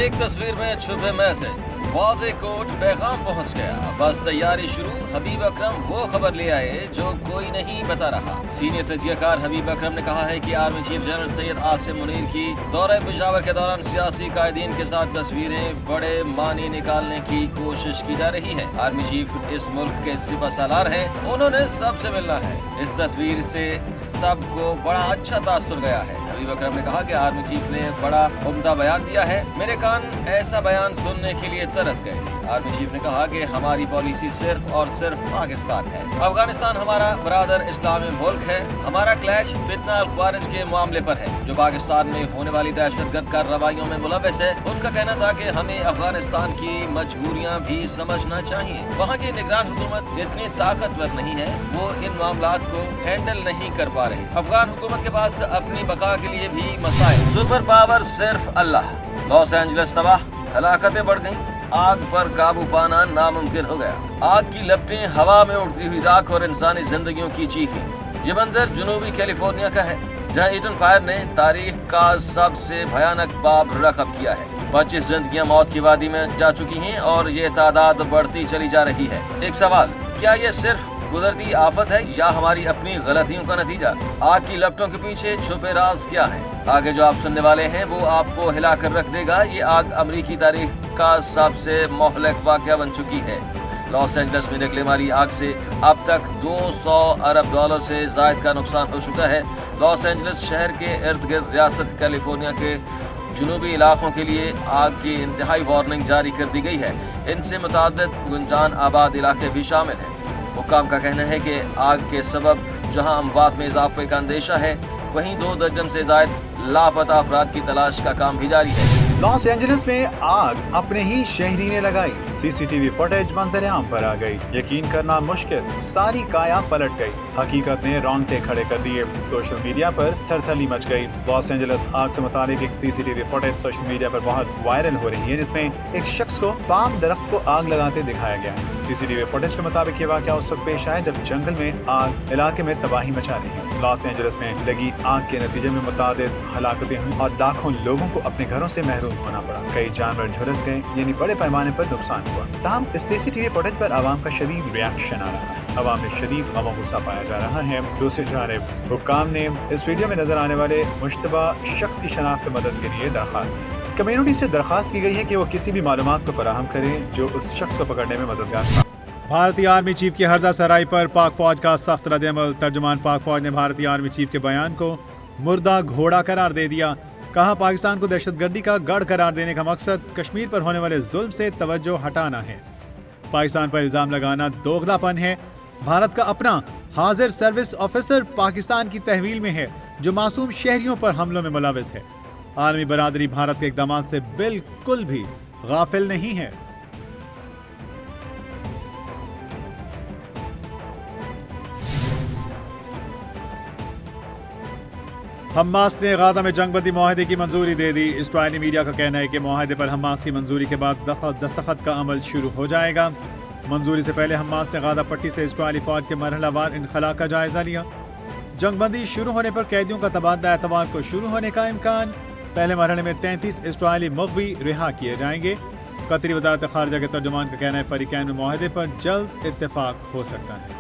एक तस्वीर में छुपे मैसेज, वाज़े कोड पैगाम पहुंच गया, बस तैयारी शुरू। हबीब अकरम वो खबर ले आए जो कोई नहीं बता रहा। सीनियर तजियाकार हबीब अकरम ने कहा है कि army chief general Syed Asim Munir की दौरे पेशावर के दौरान सियासी कायदीन के साथ तस्वीरें बड़े मानी निकालने की कोशिश की जा रही है। आर्मी चीफ इस मुल्क के सिपह सालार हैं, उन्होंने सबसे मिलना है। इस तस्वीर से सबको बड़ा अच्छा तासुर गया है। हबीब अकरम ने कहा कि आर्मी चीफ ने बड़ा उम्दा बयान दिया है, मेरे कान ऐसा बयान सुनने के लिए तरस गए थे। आर्मी चीफ ने कहा कि हमारी पॉलिसी सिर्फ और सिर्फ पाकिस्तान है। अफगानिस्तान हमारा बरादर इस्लामी मुल्क है। हमारा क्लैश फितना अल ख्वारिज के मामले पर है, जो पाकिस्तान में होने वाली दहशतगर्द कार्रवाइयों में मुलव्वस है। उनका कहना था कि हमें अफगानिस्तान की मजबूरियाँ भी समझना चाहिए। वहाँ की निगरान हुकूमत इतनी ताकतवर नहीं है, वो इन मामलात को हैंडल नहीं कर पा रहे। अफगान हुकूमत के पास अपनी बका के लिए भी मसाइल। सुपर पावर सिर्फ अल्लाह। लॉस एंजलिस तबाह, हलाकतें बढ़ गईं, आग पर काबू पाना नामुमकिन हो गया। आग की लपटें, हवा में उड़ती हुई राख और इंसानी जिंदगियों की चीखें। ये मंजर जनूबी कैलिफोर्निया का है, जहां ईटन फायर ने तारीख का सबसे भयानक बाब रकम किया है। 25 जिंदगियां मौत की वादी में जा चुकी हैं और ये तादाद बढ़ती चली जा रही है। एक सवाल, क्या ये सिर्फ कुदरती आफत है या हमारी अपनी गलतियों का नतीजा? आग की लपटों के पीछे छुपे राज क्या है? आगे जो आप सुनने वाले हैं वो आपको हिला कर रख देगा। ये आग अमरीकी तारीख का सबसे मोहलक वाक़या बन चुकी है। लॉस एंजलिस में निकलने वाली आग से अब तक 200 अरब डॉलर से ज़ायद का नुकसान हो चुका है। लॉस एंजलिस शहर के इर्द गिर्द रियासत कैलिफोर्निया के जुनूबी इलाकों के लिए आग की इंतहाई वार्निंग जारी कर दी गई है। इनसे मुतादिद गुंजान आबाद इलाके भी शामिल हैं। हुक्काम का कहना है कि आग के सबब जहां अमवात में इजाफे का अंदेशा है, वहीं 2 दर्जन से ज़ायद लापता अफराद की तलाश का काम भी जारी है। लॉस एंजलिस में आग अपने ही शहरी ने लगाई। सीसीटीवी फुटेज मंजर-ए-आम पर आ गई। यकीन करना मुश्किल, सारी काया पलट गई। हकीकत ने रोंगटे खड़े कर दिए। सोशल मीडिया पर थरथली मच गई। लॉस एंजलिस आग से मुतालिक एक सीसीटीवी फुटेज सोशल मीडिया पर बहुत वायरल हो रही है, जिसमें एक शख्स को पाम दरख्त को आग लगाते दिखाया गया है। सीसीटीवी फुटेज के मुताबिक ये वाक़या उस वक्त पेश आया जब जंगल में आग इलाके में तबाही मचा रही है। लॉस एंजलिस में लगी आग के नतीजे में मुतादिद हलाकतें हुई और लाखों लोगों को अपने घरों से महरूम होना पड़ा। कई जानवर झुलस गए, यानी बड़े पैमाने पर नुकसान हुआ। ताहम इस सीसीटीवी फुटेज पर आवाम का शदीद रिएक्शन आ रहा है। आवाम में शदीद गम गुस्सा पाया जा रहा है। दूसरी जानिब हुक्काम ने इस वीडियो में नजर आने वाले मुश्तबा शख्स की शनाख्त मदद के लिए दरख्वास्त की। कम्युनिटी से दरख्वास्त की गई है कि वो किसी भी मालूमात को फराहम करें जो उस शख्स को पकड़ने में मददगार था। भारतीय आर्मी चीफ की हर्जा सराई पर पाक फौज का सख्त रद्द-ए-अमल। तर्जुमान पाक फौज ने भारतीय आर्मी चीफ के बयान को मुर्दा घोड़ा करार दे दिया। कहा, पाकिस्तान को दहशतगर्दी का गढ़ करार देने का मकसद कश्मीर पर होने वाले जुल्म से तवज्जो हटाना है। पाकिस्तान पर इल्जाम लगाना दोगलापन है। भारत का अपना हाजिर सर्विस ऑफिसर पाकिस्तान की तहवील में है, जो मासूम शहरियों पर हमलों में मुलव्वस है। आर्मी बरादरी भारत के इक़दामात से बिल्कुल भी गाफिल नहीं है। हमास ने गाजा में जंगबंदी मुआहदे की मंजूरी दे दी। इस्राईली मीडिया का कहना है कि मुआहदे पर हमास की मंजूरी के बाद दस्तखत का अमल शुरू हो जाएगा। मंजूरी से पहले हमास ने गाजा पट्टी से इस्राईली फौज के मरहलावार इनखला का जायजा लिया। जंगबंदी शुरू होने पर कैदियों का तबादला एतवार को शुरू होने का इम्कान। पहले मरहले में 33 इस्राईली मुग़वी रिहा किए जाएंगे। कतरी वज़ारत ख़ारिजा के तर्जुमान का कहना है फ़रीक़ैन में मुआहदे पर जल्द इत्तेफाक हो सकता है।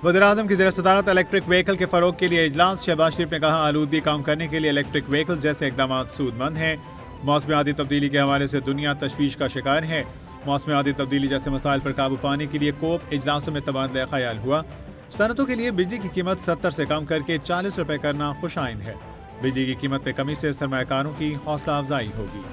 वज़ीर-ए-आज़म की ज़ेर-ए-सदारत इलेक्ट्रिक व्हीकल के फ़रोग़ के लिए इजलास। शहबाज शरीफ ने कहा, आलूदगी कम करने के लिए इलेक्ट्रिक व्हीकल जैसे इक़दामात सूदमंद हैं। मौसमियाती तब्दीली के हवाले से दुनिया तशवीश का शिकार है। मौसमियाती तब्दीली जैसे मसाइल पर काबू पाने के लिए कोप इजलासों में तबादला ख़याल हुआ। सनतों के लिए बिजली की कीमत 70 से कम करके 40 रुपये करना खुशाइन है। बिजली की कीमत में कमी से सरमायाकारों की हौसला अफजाई होगी।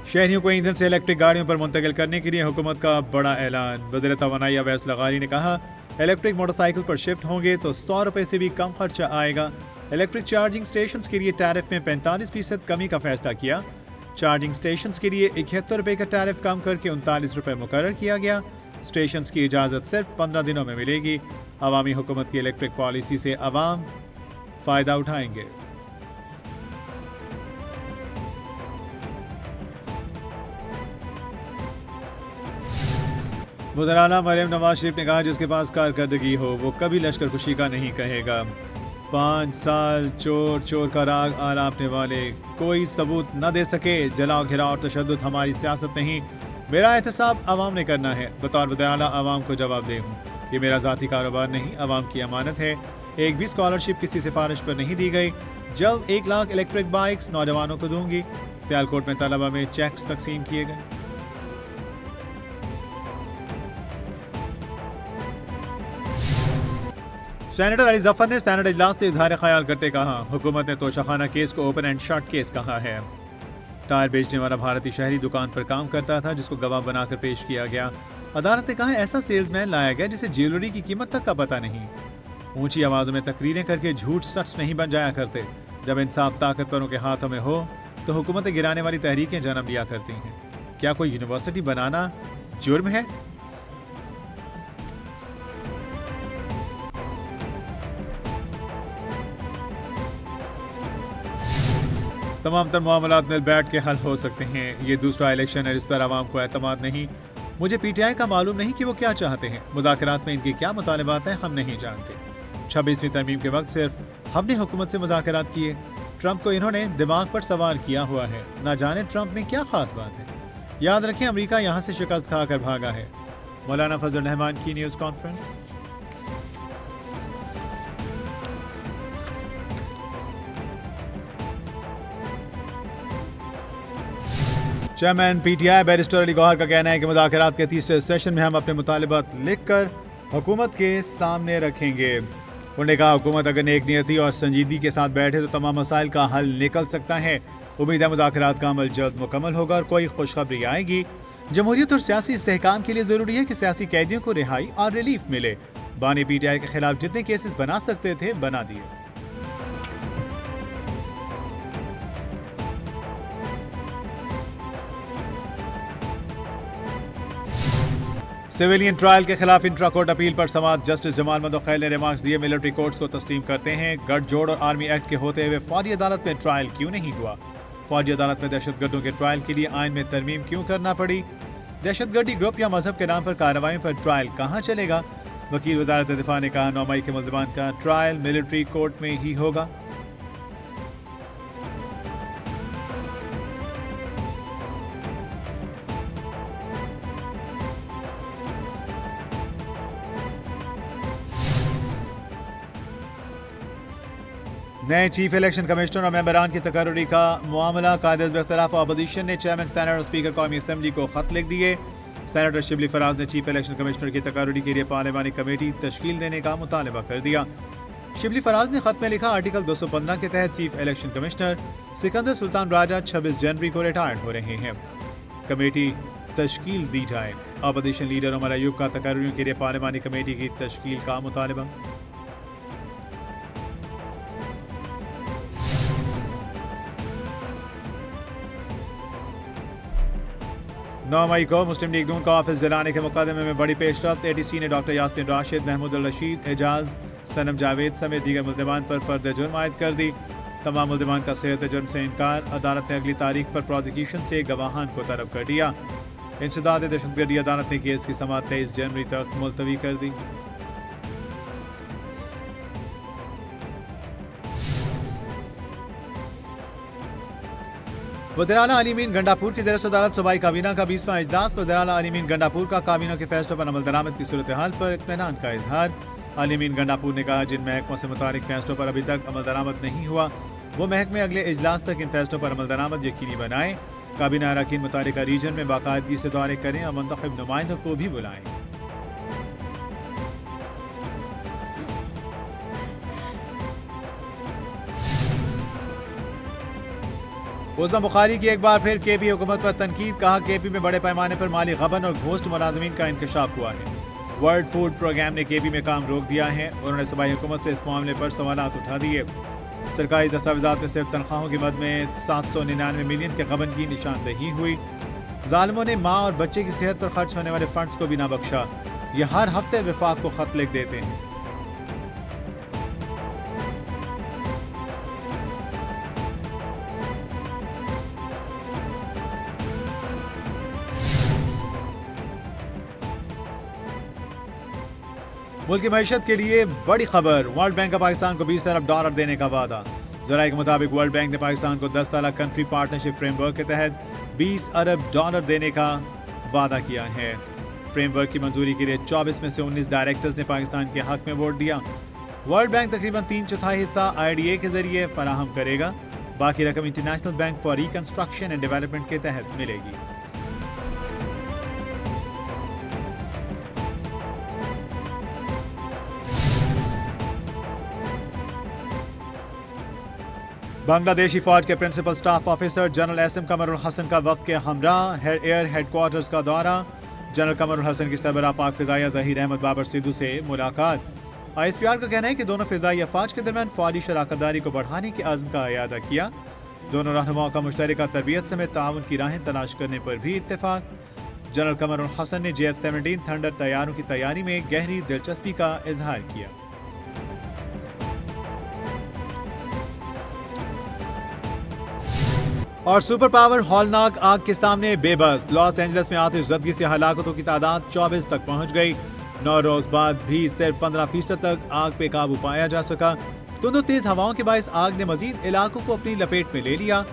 शहरियों को ईंधन से इलेक्ट्रिक गाड़ियों पर मुंतकिल करने के लिए हुकूमत का बड़ा ऐलान। वज़ीर तवानाई अवैस लगारी ने कहा, इलेक्ट्रिक मोटरसाइकिल पर शिफ्ट होंगे तो 100 रुपये से भी कम खर्चा आएगा। इलेक्ट्रिक चार्जिंग स्टेशन के लिए टैरिफ में 45% कमी का फैसला किया। चार्जिंग स्टेशन के लिए 71 रुपये का टैरिफ कम करके 39 रुपये मुकर्रर किया गया। स्टेशन की इजाज़त सिर्फ 15 दिनों में मिलेगी। अवामी हुकूमत की इलेक्ट्रिक पॉलिसी से अवाम फ़ायदा उठाएंगे। मुदराना मरियम नवाज शरीफ ने कहा जिसके पास कारकर्दगी हो वो कभी लश्कर कुशी का नहीं कहेगा। 5 साल चोर चोर का राग आलापने वाले कोई सबूत न दे सके। जलाओ घिराओ और तशद्दुद हमारी सियासत नहीं, मेरा एहतसाब आवाम ने करना है। बतौर वज़ीर-ए-आला आवाम को जवाबदेह हूँ। ये मेरा ज़ाती कारोबार नहीं, आवाम की अमानत है। एक भी स्कॉलरशिप किसी सिफारिश पर नहीं दी गई। जल्द 1 लाख इलेक्ट्रिक बाइक्स नौजवानों को दूंगी। सियालकोट में तलबा में चेक्स तकसीम किए गए। सेनेटर अली जफर ने सेनेट इजलास से इजहार ख्याल करते कहा हुकूमत ने तोशाखाना केस को ओपन एंड शट केस कहा है। टायर बेचने वाला भारतीय शहरी दुकान पर काम करता था जिसको गवाह बनाकर पेश किया गया। अदालत ने कहा ऐसा सेल्समैन लाया गया जिसे ज्वेलरी की कीमत तक का पता नहीं। ऊंची आवाजों में तकरीरें करके झूठ सच नहीं बन जाया करते। जब इंसाफ ताकतवरों के हाथों में हो तो हुकूमतें गिराने वाली तहरीकें जन्म लिया करती हैं। क्या कोई यूनिवर्सिटी बनाना जुर्म है? तमाम तर मामलात मिल बैठ के हल हो सकते हैं। ये दूसरा इलेक्शन है, इस पर आवाम को एतमाद नहीं। मुझे पीटीआई का मालूम नहीं कि वो क्या चाहते हैं। मुज़ाकरात में इनके क्या मुतालिबात हैं हम नहीं जानते। 26वीं तरमीम के वक्त सिर्फ हमने हुकूमत से मुज़ाकरात किए। ट्रंप को इन्होंने दिमाग पर सवार किया हुआ है। ना जाने ट्रंप में क्या खास बात है। याद रखें अमेरिका यहाँ से शिकस्त खाकर भागा है। मौलाना फजल रहमान की news conference. Chairman PTI barrister Ali Gohar का कहना है कि मुज़ाकरात के तीसरे सेशन में हम अपने मुतालिबात लिखकर हुकूमत के सामने रखेंगे। उन्होंने कहा हुकूमत अगर नेक नियति और संजीदगी के साथ बैठे तो तमाम मसाइल का हल निकल सकता है। उम्मीद है मुज़ाकरात का अमल जल्द मुकम्मल होगा और कोई खुशखबरी आएगी। जमहूरियत और सियासी इस्तेहकाम के लिए ज़रूरी है कि सियासी कैदियों को रिहाई और रिलीफ मिले। बानी पीटीआई के खिलाफ जितने केसेस बना सकते थे बना दिए। सिविलियन ट्रायल के खिलाफ इंट्रा कोर्ट अपील पर समाअत जस्टिस जमाल मदोखैल ने रिमार्क्स दिए। मिलिट्री कोर्ट्स को तस्लीम करते हैं गठजोड़ और आर्मी एक्ट के होते हुए फौजी अदालत में ट्रायल क्यों नहीं हुआ। फौजी अदालत में दहशतगर्दों के ट्रायल के लिए आइन में तरमीम क्यों करना पड़ी। दहशतगर्दी ग्रुप या मजहब के नाम पर कार्रवाई पर ट्रायल कहाँ चलेगा। वकील वजारत दिफा ने कहा 9 मई के मुल्ज़िमान का ट्रायल मिलिट्री कोर्ट में ही होगा। नए चीफ इलेक्शन कमिश्नर और मेंबरान की तकर्री का मामला कायदे इख्तिलाफ अपोजिशन ने चेयरमैन सेनेट और स्पीकर कौमी असम्बली को खत लिख दिए। सेनेटर शिबली फराज ने चीफ इलेक्शन कमिश्नर की तकर्री के लिए पार्लिमानी कमेटी तश्कील देने का मुतालबा कर दिया। शिबली फराज ने खत में लिखा आर्टिकल 215 के तहत chief election commissioner Sikandar Sultan Raja 26 जनवरी को रिटायर्ड हो रहे हैं। कमेटी तश्कील दी जाए। अपोजिशन लीडर उमर अयूब का तकर्रियों के लिए पार्लिमानी कमेटी की तश्कील का मुतालबा। नौ मई को मुस्लिम लीग नून का ऑफिस जलाने के मुकदमे में बड़ी पेशरफ्त। एडीसी ने डॉक्टर यास्मीन राशिद, महमूद अल रशीद, एजाज, सनम जावेद समेत दीगर मुल्ज़िमान पर फर्द जुर्म आयद कर दी। तमाम मुल्ज़िमान का सेहत जुर्म से इनकार। अदालत ने अगली तारीख पर प्रोसिक्यूशन से गवाहान को तलब कर दिया। इंसदाद दहशतगर्दी अदालत ने केस की समाअत 23 जनवरी तक मुलतवी कर दी। वज़ीर-ए-आला अली अमीन गंडापुर की ज़ेर सदारत सूबाई काबीना का 20वां इजलास। वज़ीर-ए-आला अली अमीन गंडापुर का काबीना के फैसलों पर अमल दरामद की सूरत हाल पर इत्मीनान का इजहार। अली अमीन गंडापुर ने कहा जिन महकमों से मुतालिक फैसलों पर अभी तक अमल दरामद नहीं हुआ वो महकमे अगले इजलास तक इन फैसलों पर अमल दरामद यकीनी बनाएं। काबीना अरकान मुतालिका रीजन में बाकायदगी से दौरे करें और मुंतखब नुमाइंदों को भी बुलाएं। उस्मा बुखारी की एक बार फिर केपी हुकूमत पर तनकीद। कहा केपी में बड़े पैमाने पर माली गबन और घोस्ट मुलाजमीन का इंकशाफ हुआ है। वर्ल्ड फूड प्रोग्राम ने केपी में काम रोक दिया है। उन्होंने सूबाई हुकूमत से इस मामले पर सवालात उठा दिए। सरकारी दस्तावेजात में सिर्फ तनख्वाहों की मद में 799 मिलियन के गबन की निशानदही हुई। जालिमों ने माँ और बच्चे की सेहत पर खर्च होने वाले फंड्स को भी ना बख्शा। ये हर हफ्ते विफाक को खत लिख देते हैं। मुल्क की मईशत के लिए बड़ी खबर, वर्ल्ड बैंक का पाकिस्तान को $20 अरब देने का वादा। ज़राए के मुताबिक वर्ल्ड बैंक ने पाकिस्तान को 10 साल कंट्री पार्टनरशिप फ्रेमवर्क के तहत $20 अरब देने का वादा किया है। फ्रेमवर्क की मंजूरी के लिए 24 में से 19 डायरेक्टर्स ने पाकिस्तान के हक में वोट दिया। वर्ल्ड बैंक तकरीबन 3/4 हिस्सा IDA के जरिए फराहम करेगा, बाकी रकम international bank for reconstruction and development के तहत मिलेगी। बांग्लादेशी फौज के principal staff officer general SM Kamrul Hasan का वक्त के हमरा एयर हेडक्वार्टर्स का दौरा। जनरल कमरुल हसन की सरबराह पाक फिजाइया ज़हीर अहमद बाबर सिद्धू से मुलाकात। ISPR का कहना है कि दोनों फिजाई अफवाज के दरमियान फौजी शराकतदारी को बढ़ाने के आज़म का इयादा किया। दोनों रहनुमाओं का मुश्तरका तरबियत समेत ताउन की राहें तलाश करने पर भी इत्तेफाक। जनरल कमरुल हसन ने JF-17 थंडर तैयारों की तैयारी में गहरी दिलचस्पी का इजहार किया। और सुपर पावर हॉलनाक आग के सामने बेबस। लॉस एंजलिस में आतिशज़दगी से हलाकतों की तादाद 24 तक पहुंच गई। 9 रोज बाद भी सिर्फ 15% तक आग पे काबू पाया जा सका। धुंध तेज हवाओं के बायस आग ने मजीद इलाकों को अपनी लपेट में ले लिया।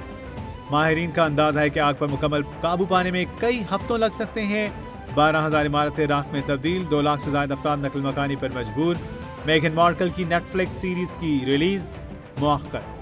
माहिरीन का अंदाजा है कि आग पर मुकम्मल काबू पाने में कई हफ्तों लग सकते हैं। 12,000 इमारतें राख में तब्दील, 2 लाख से ज्यादा अफराद नकल मकानी पर मजबूर। मेगन मार्कल की नेटफ्लिक्स सीरीज की रिलीज मुअक्कर।